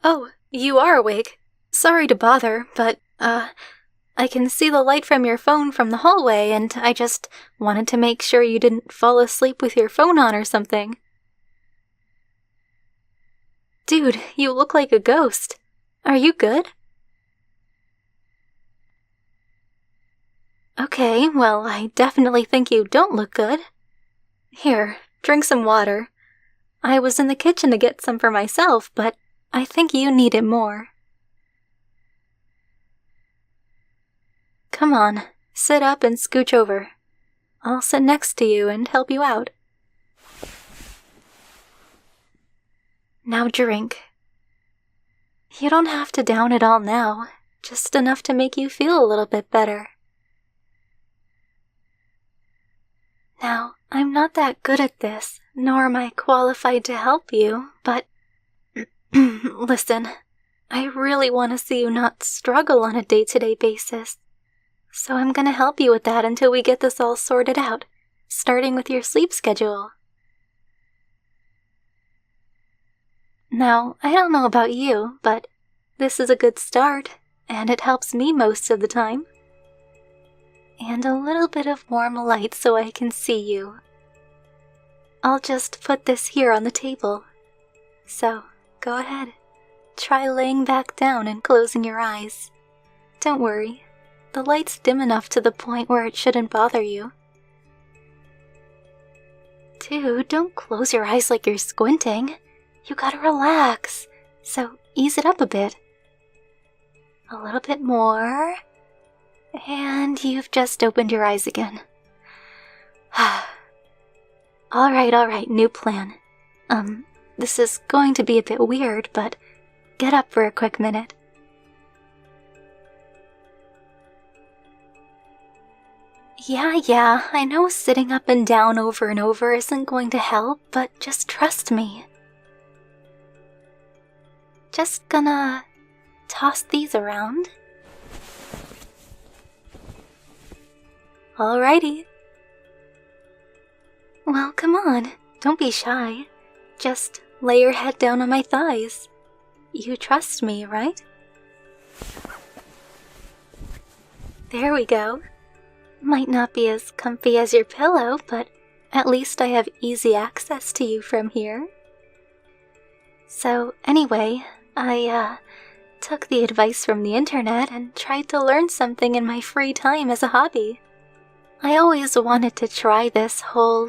Oh, you are awake. Sorry to bother, but, I can see the light from your phone from the hallway, and I just wanted to make sure you didn't fall asleep with your phone on or something. Dude, you look like a ghost. Are you good? Okay, well, I definitely think you don't look good. Here, drink some water. I was in the kitchen to get some for myself, but I think you need it more. Come on, sit up and scooch over. I'll sit next to you and help you out. Now drink. You don't have to down it all now, just enough to make you feel a little bit better. Now, I'm not that good at this, nor am I qualified to help you, but listen, I really want to see you not struggle on a day-to-day basis. So I'm gonna help you with that until we get this all sorted out, starting with your sleep schedule. Now, I don't know about you, but this is a good start, and it helps me most of the time. And a little bit of warm light so I can see you. I'll just put this here on the table. So, go ahead. Try laying back down and closing your eyes. Don't worry. The light's dim enough to the point where it shouldn't bother you. Dude, don't close your eyes like you're squinting. You gotta relax, so ease it up a bit. A little bit more. And you've just opened your eyes again. Alright, new plan. This is going to be a bit weird, but get up for a quick minute. Yeah, I know sitting up and down over and over isn't going to help, but just trust me. Just gonna toss these around. Alrighty. Well, come on, don't be shy. Just lay your head down on my thighs. You trust me, right? There we go. Might not be as comfy as your pillow, but at least I have easy access to you from here. So anyway, I took the advice from the internet and tried to learn something in my free time as a hobby. I always wanted to try this whole,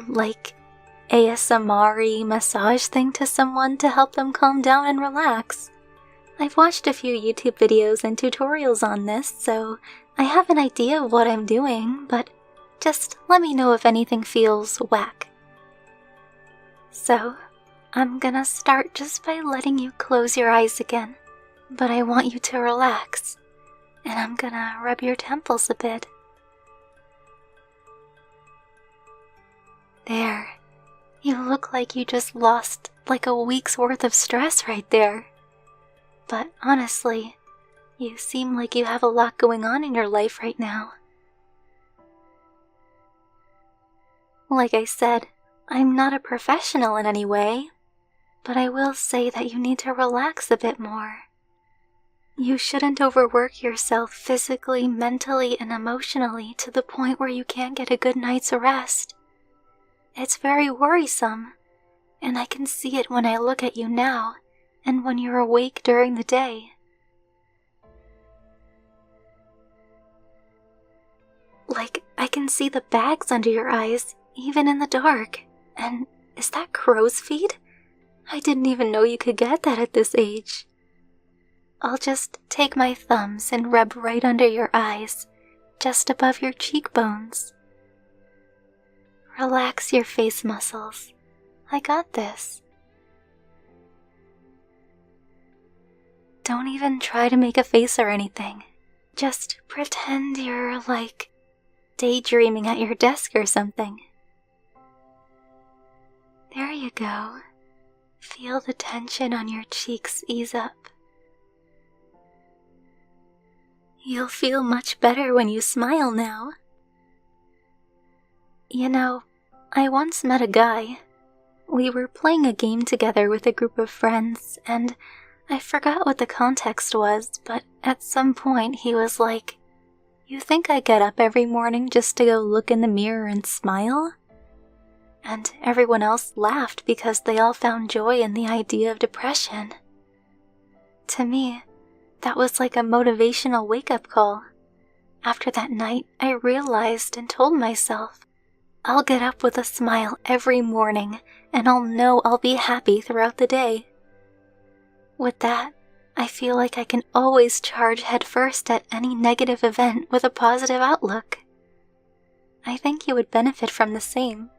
ASMR-y massage thing to someone to help them calm down and relax. I've watched a few YouTube videos and tutorials on this, so I have an idea of what I'm doing, but just let me know if anything feels whack. So, I'm gonna start just by letting you close your eyes again, but I want you to relax, and I'm gonna rub your temples a bit. There, you look like you just lost a week's worth of stress right there. But honestly, you seem like you have a lot going on in your life right now. Like I said, I'm not a professional in any way, but I will say that you need to relax a bit more. You shouldn't overwork yourself physically, mentally, and emotionally to the point where you can't get a good night's rest. It's very worrisome, and I can see it when I look at you now and when you're awake during the day. I can see the bags under your eyes, even in the dark. And is that crow's feet? I didn't even know you could get that at this age. I'll just take my thumbs and rub right under your eyes, just above your cheekbones. Relax your face muscles. I got this. Don't even try to make a face or anything. Just pretend you're daydreaming at your desk or something. There you go. Feel the tension on your cheeks ease up. You'll feel much better when you smile now. You know, I once met a guy. We were playing a game together with a group of friends, and I forgot what the context was, but at some point he was like, "You think I get up every morning just to go look in the mirror and smile?" And everyone else laughed because they all found joy in the idea of depression. To me, that was like a motivational wake-up call. After that night, I realized and told myself, I'll get up with a smile every morning, and I'll know I'll be happy throughout the day. With that, I feel like I can always charge headfirst at any negative event with a positive outlook. I think you would benefit from the same.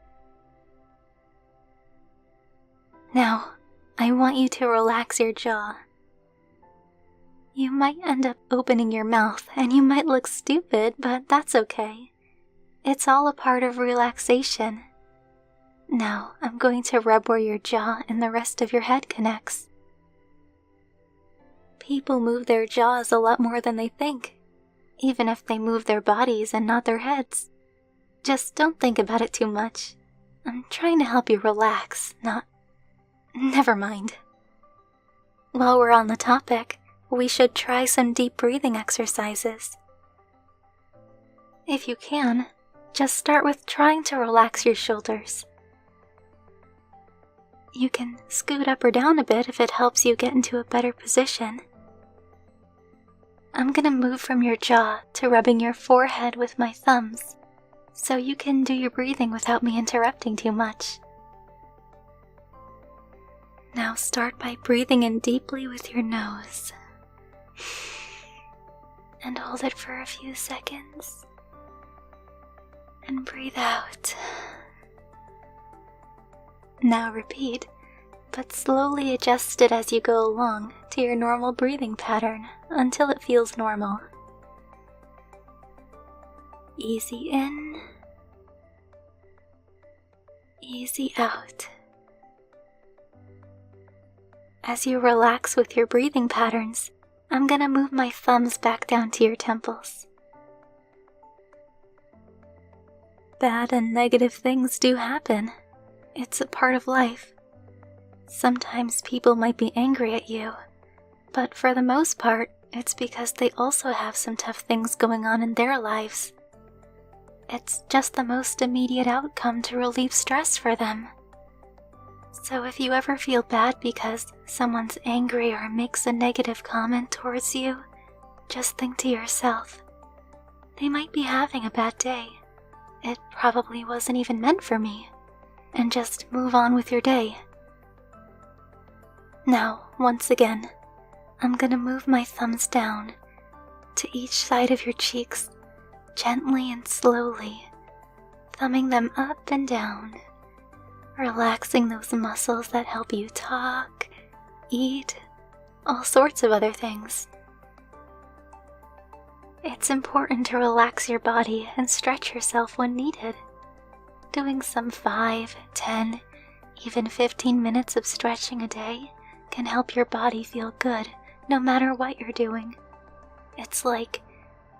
Now, I want you to relax your jaw. You might end up opening your mouth and you might look stupid, but that's okay. It's all a part of relaxation. Now, I'm going to rub where your jaw and the rest of your head connects. People move their jaws a lot more than they think, even if they move their bodies and not their heads. Just don't think about it too much. I'm trying to help you relax, not... Never mind. While we're on the topic, we should try some deep breathing exercises. If you can, just start with trying to relax your shoulders. You can scoot up or down a bit if it helps you get into a better position. I'm gonna move from your jaw to rubbing your forehead with my thumbs, so you can do your breathing without me interrupting too much. Now start by breathing in deeply with your nose. And hold it for a few seconds. And breathe out. Now repeat, but slowly adjust it as you go along to your normal breathing pattern until it feels normal. Easy in, easy out. As you relax with your breathing patterns, I'm gonna move my thumbs back down to your temples. Bad and negative things do happen. It's a part of life. Sometimes people might be angry at you, but for the most part, it's because they also have some tough things going on in their lives. It's just the most immediate outcome to relieve stress for them. So if you ever feel bad because someone's angry or makes a negative comment towards you, just think to yourself, they might be having a bad day. It probably wasn't even meant for me. And just move on with your day. Now, once again, I'm gonna move my thumbs down to each side of your cheeks, gently and slowly, thumbing them up and down, relaxing those muscles that help you talk, eat, all sorts of other things. It's important to relax your body and stretch yourself when needed. Doing some 5, 10, even 15 minutes of stretching a day can help your body feel good no matter what you're doing. It's like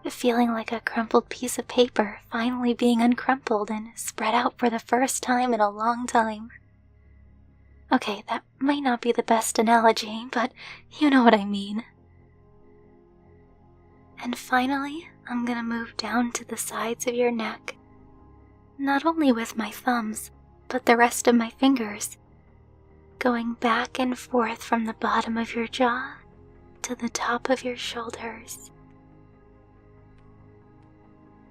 feeling like a crumpled piece of paper finally being uncrumpled and spread out for the first time in a long time. Okay, that might not be the best analogy, but you know what I mean. And finally, I'm gonna move down to the sides of your neck. Not only with my thumbs, but the rest of my fingers, going back and forth from the bottom of your jaw to the top of your shoulders.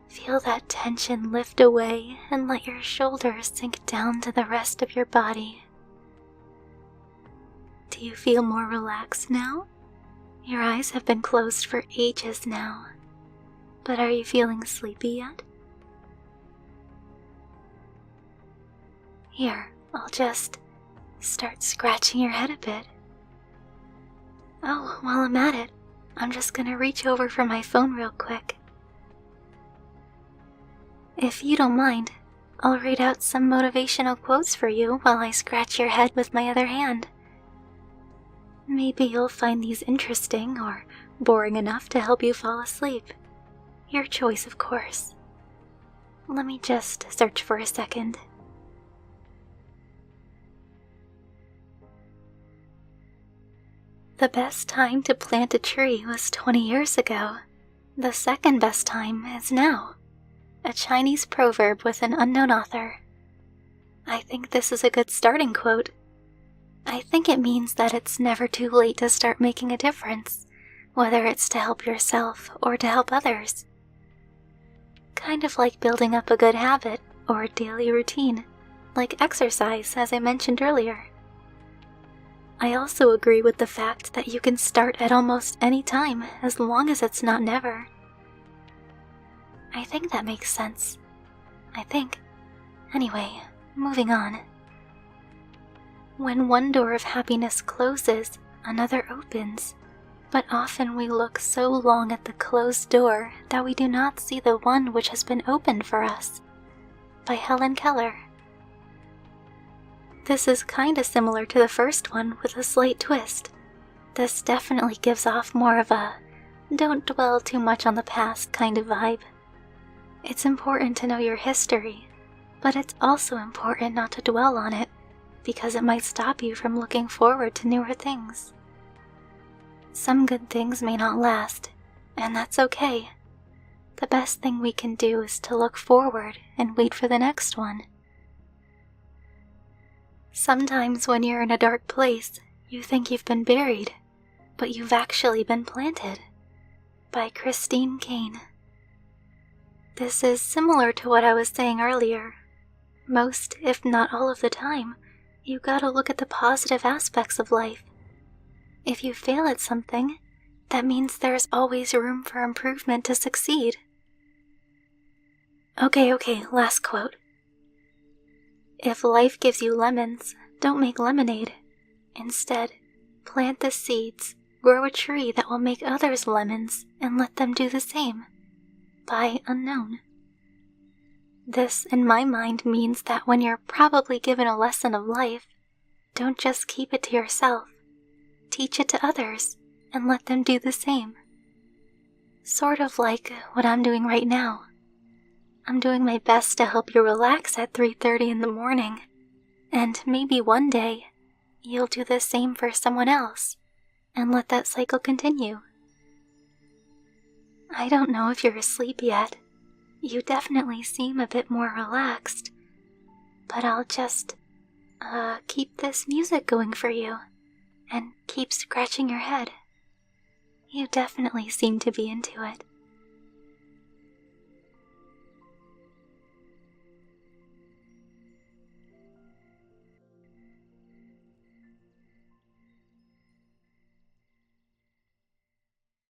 Feel that tension lift away and let your shoulders sink down to the rest of your body. Do you feel more relaxed now? Your eyes have been closed for ages now, but are you feeling sleepy yet? Here, I'll just start scratching your head a bit. Oh, while I'm at it, I'm just gonna reach over for my phone real quick. If you don't mind, I'll read out some motivational quotes for you while I scratch your head with my other hand. Maybe you'll find these interesting or boring enough to help you fall asleep. Your choice, of course. Let me just search for a second. The best time to plant a tree was 20 years ago. The second best time is now. A Chinese proverb with an unknown author. I think this is a good starting quote. I think it means that it's never too late to start making a difference, whether it's to help yourself or to help others. Kind of like building up a good habit or a daily routine, like exercise, as I mentioned earlier. I also agree with the fact that you can start at almost any time as long as it's not never. I think that makes sense. I think. Anyway, moving on. When one door of happiness closes, another opens, but often we look so long at the closed door that we do not see the one which has been opened for us. By Helen Keller. This is kinda similar to the first one with a slight twist. This definitely gives off more of a don't dwell too much on the past kind of vibe. It's important to know your history, but it's also important not to dwell on it, because it might stop you from looking forward to newer things. Some good things may not last, and that's okay. The best thing we can do is to look forward and wait for the next one. Sometimes when you're in a dark place, you think you've been buried, but you've actually been planted. By Christine Kane. This is similar to what I was saying earlier. Most, if not all of the time, you gotta look at the positive aspects of life. If you fail at something, that means there's always room for improvement to succeed. Okay, last quote. If life gives you lemons, don't make lemonade. Instead, plant the seeds, grow a tree that will make others lemons, and let them do the same. By Unknown. This, in my mind, means that when you're probably given a lesson of life, don't just keep it to yourself. Teach it to others, and let them do the same. Sort of like what I'm doing right now. I'm doing my best to help you relax at 3:30 in the morning, and maybe one day, you'll do the same for someone else, and let that cycle continue. I don't know if you're asleep yet. You definitely seem a bit more relaxed, but I'll just, keep this music going for you, and keep scratching your head. You definitely seem to be into it.